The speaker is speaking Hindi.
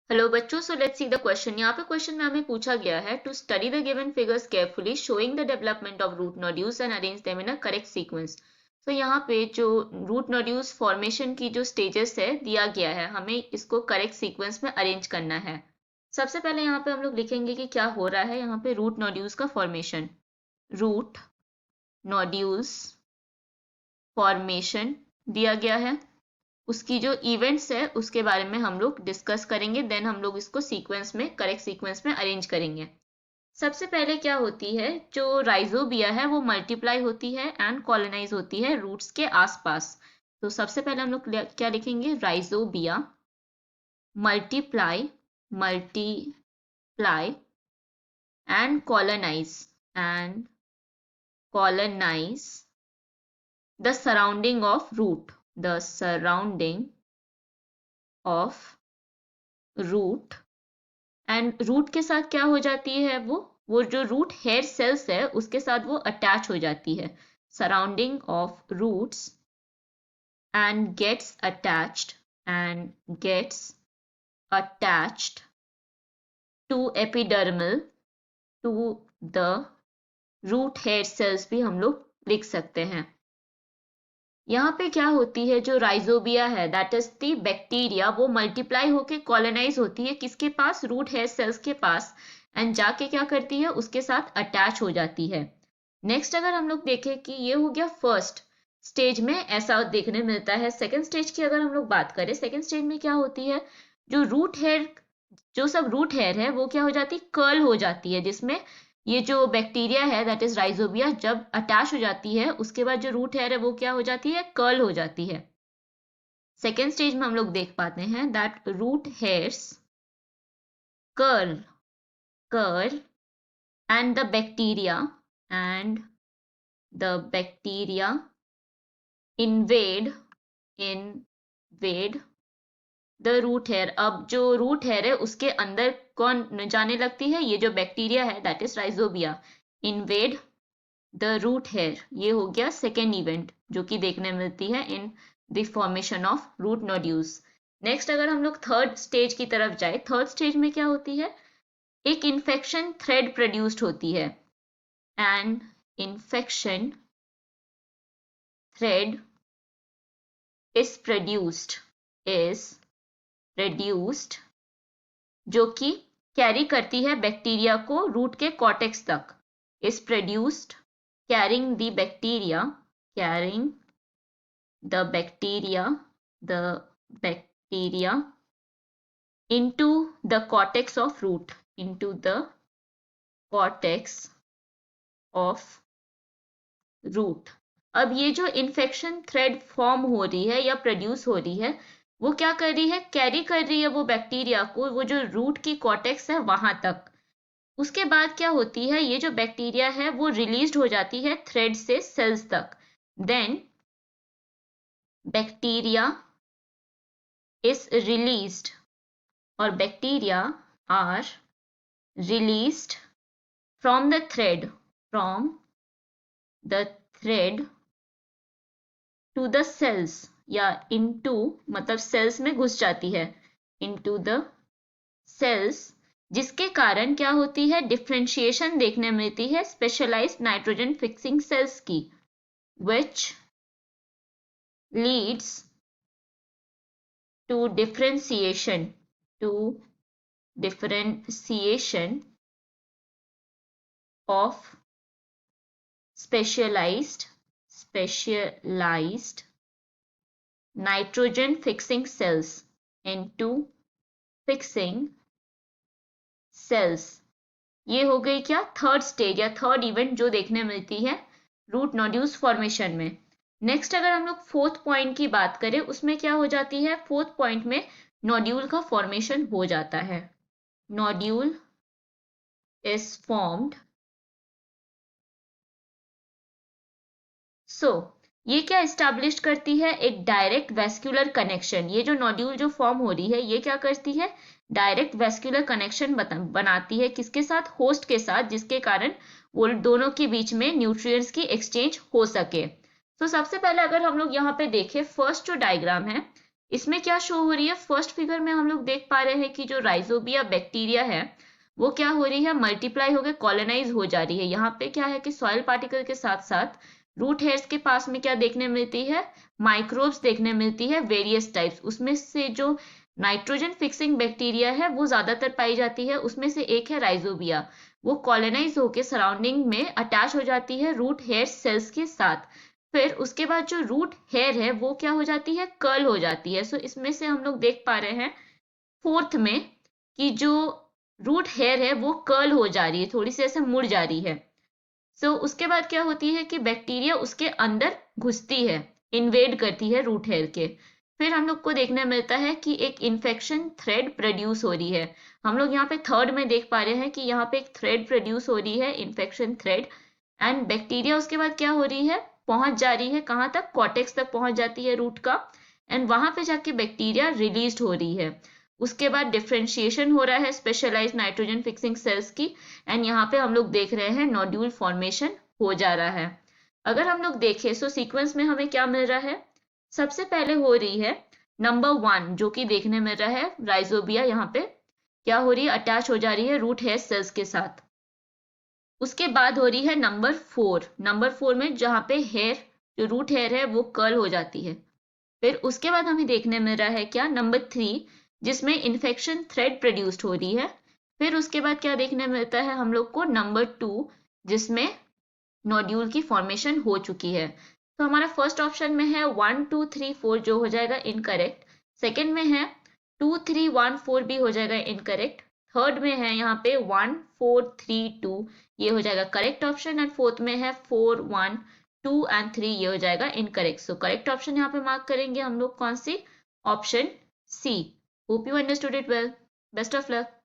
हेलो बच्चों, so let's see the question. यहाँ पे क्वेश्चन में हमें पूछा गया है to study the given figures carefully showing the development of root nodules and arrange them in a correct sequence. तो यहाँ पे जो रूट नोड्यूल्स फॉर्मेशन की जो स्टेजेस है दिया गया है, हमें इसको करेक्ट सीक्वेंस में अरेंज करना है। सबसे पहले यहाँ पे हम लोग लिखेंगे कि क्या हो रहा है। यहाँ पे रूट नोड्यूल्स का फॉर्मेशन, रूट नोड्यूल्स फॉर्मेशन दिया गया है। उसकी जो इवेंट्स है उसके बारे में हम लोग डिस्कस करेंगे, देन हम लोग इसको सीक्वेंस में, करेक्ट सीक्वेंस में अरेंज करेंगे। सबसे पहले क्या होती है, जो राइजोबिया है वो मल्टीप्लाई होती है एंड कॉलोनाइज होती है रूट्स के आसपास। तो सबसे पहले हम लोग क्या लिखेंगे, rhizobia multiply multiply and colonise the surrounding of root, the surrounding of root। And root के साथ क्या हो जाती है, वो जो रूट हेयर सेल्स है उसके साथ वो अटैच हो जाती है। Surrounding of roots and gets attached to epidermal, to the root hair cells भी हम लोग लिख सकते हैं। यहाँ पे क्या होती है, जो राइजोबिया है दैट इज दी बैक्टीरिया, वो मल्टीप्लाई होके कॉलोनाइज होती है किसके पास, रूट हेयर सेल्स के पास, एंड जाके क्या करती है, उसके साथ अटैच हो जाती है। नेक्स्ट अगर हम लोग देखें कि ये हो गया फर्स्ट स्टेज में, ऐसा देखने मिलता है। सेकेंड स्टेज की अगर हम लोग बात करें, सेकेंड स्टेज में क्या होती है, जो रूट हेयर है वो क्या हो जाती है, कर्ल हो जाती है, जिसमें ये जो बैक्टीरिया है दैट इज राइजोबिया जब अटैच हो जाती है उसके बाद जो रूट हेयर है वो क्या हो जाती है, कर्ल हो जाती है। सेकेंड स्टेज में हम लोग देख पाते हैं that root hairs curl and the bacteria invade the root hair. अब जो रूट हेयर है उसके अंदर कौन जाने लगती है, ये जो बैक्टीरिया है that is rhizobia invade the root hair. ये हो गया सेकेंड इवेंट जो कि देखने मिलती है in the formation of root nodules. Next अगर हम लोग थर्ड स्टेज की तरफ जाए, थर्ड स्टेज में क्या होती है, एक इन्फेक्शन थ्रेड प्रोड्यूस्ड होती है। And infection thread is produced जो कि कैरी करती है बैक्टीरिया को रूट के कॉर्टेक्स तक। Is produced carrying the bacteria into the cortex of root, अब ये जो इन्फेक्शन थ्रेड फॉर्म हो रही है या प्रोड्यूस हो रही है, वो क्या कर रही है, कैरी कर रही है वो बैक्टीरिया को वो जो रूट की कॉर्टेक्स है वहां तक। उसके बाद क्या होती है, ये जो बैक्टीरिया है वो रिलीज्ड हो जाती है थ्रेड से सेल्स तक। देन बैक्टीरिया इज रिलीज्ड, और bacteria are released from the thread to the cells, या इनटू, मतलब सेल्स में घुस जाती है, इनटू द सेल्स, जिसके कारण क्या होती है, डिफरेंशिएशन देखने मिलती है स्पेशलाइज्ड नाइट्रोजन फिक्सिंग सेल्स की, which leads to differentiation of specialized nitrogen fixing cells into fixing cells। ये हो गई क्या, थर्ड स्टेज या थर्ड इवेंट जो देखने मिलती है रूट नोड्यूल्स फॉर्मेशन में। नेक्स्ट अगर हम लोग फोर्थ पॉइंट की बात करें, उसमें क्या हो जाती है, फोर्थ पॉइंट में नोड्यूल का फॉर्मेशन हो जाता है। Nodule is formed. सो ये क्या एस्टैब्लिश करती है, एक डायरेक्ट वेस्क्यूलर कनेक्शन। ये जो नोड्यूल जो फॉर्म हो रही है ये क्या करती है, डायरेक्ट वेस्क्यूलर कनेक्शन बनाती है किसके साथ, होस्ट के साथ, जिसके कारण वो दोनों के बीच में न्यूट्रिएंट्स की एक्सचेंज हो सके। तो सबसे पहले अगर हम लोग यहाँ पे देखें, फर्स्ट जो डायग्राम है इसमें क्या शो हो रही है, फर्स्ट फिगर में हम लोग देख पा रहे हैं कि जो राइजोबिया बैक्टीरिया है वो क्या हो रही है, मल्टीप्लाई होकर कॉलोनाइज हो जा रही है। यहाँ पे क्या है कि सॉइल पार्टिकल के साथ साथ रूट हेयर्स के पास में क्या देखने मिलती है, माइक्रोब्स देखने मिलती है वेरियस टाइप्स। उसमें से जो नाइट्रोजन फिक्सिंग बैक्टीरिया है वो ज्यादातर पाई जाती है, उसमें से एक है राइजोबिया। वो कॉलोनाइज होकर सराउंडिंग में अटैच हो जाती है रूट हेयर सेल्स के साथ। फिर उसके बाद जो रूट हेयर है वो क्या हो जाती है, कर्ल हो जाती है। सो इसमें से हम लोग देख पा रहे हैं फोर्थ में कि जो रूट हेयर है वो कर्ल हो जा रही है, थोड़ी सी ऐसे मुड़ जा रही है। सो उसके बाद क्या होती है कि बैक्टीरिया उसके अंदर घुसती है, इन्वेड करती है रूट हेयर के। फिर हम लोग को देखने मिलता है कि एक इन्फेक्शन थ्रेड प्रोड्यूस हो रही है। हम लोग यहाँ पे थर्ड में देख पा रहे हैं कि यहाँ पे एक थ्रेड प्रोड्यूस हो रही है, इन्फेक्शन थ्रेड। एंड बैक्टीरिया उसके बाद क्या हो रही है, पहुंच जा रही है कहाँ तक, कॉटेक्स तक पहुंच जाती है रूट का। एंड वहां पे जाके बैक्टीरिया रिलीज हो रही है। उसके बाद डिफ्रेंशिएशन हो रहा है स्पेशलाइज्ड नाइट्रोजन फिक्सिंग सेल्स की। एंड यहाँ पे हम लोग देख रहे हैं नोड्यूल फॉर्मेशन हो जा रहा है। अगर हम लोग देखें सो सीक्वेंस में हमें क्या मिल रहा है, सबसे पहले हो रही है नंबर 1 जो कि देखने मिल रहा है राइजोबिया, यहाँ पे क्या हो रही है, अटैच हो जा रही है रूट हेयर सेल्स के साथ। उसके बाद हो रही है नंबर 4, नंबर 4 में जहाँ पे हेयर, जो रूट हेयर है वो कर्ल हो जाती है। फिर उसके बाद हमें देखने मिल रहा है क्या, नंबर 3 जिसमें इन्फेक्शन थ्रेड प्रोड्यूस्ड हो रही है। फिर उसके बाद क्या देखने मिलता है हम लोग को, नंबर 2 जिसमें नोड्यूल की फॉर्मेशन हो चुकी है। तो हमारा फर्स्ट ऑप्शन में है 1 2 3 4 जो हो जाएगा इनकरेक्ट। सेकेंड में है 2 3 1 4 भी हो जाएगा इनकरेक्ट। थर्ड में है यहाँ पे 1 4 3 2, ये हो जाएगा करेक्ट ऑप्शन। एंड फोर्थ में है 4 1 2 एंड 3, ये हो जाएगा इनकरेक्ट। सो करेक्ट ऑप्शन यहाँ पे मार्क करेंगे हम लोग कौन सी, option C. Hope you understood it well, best of luck.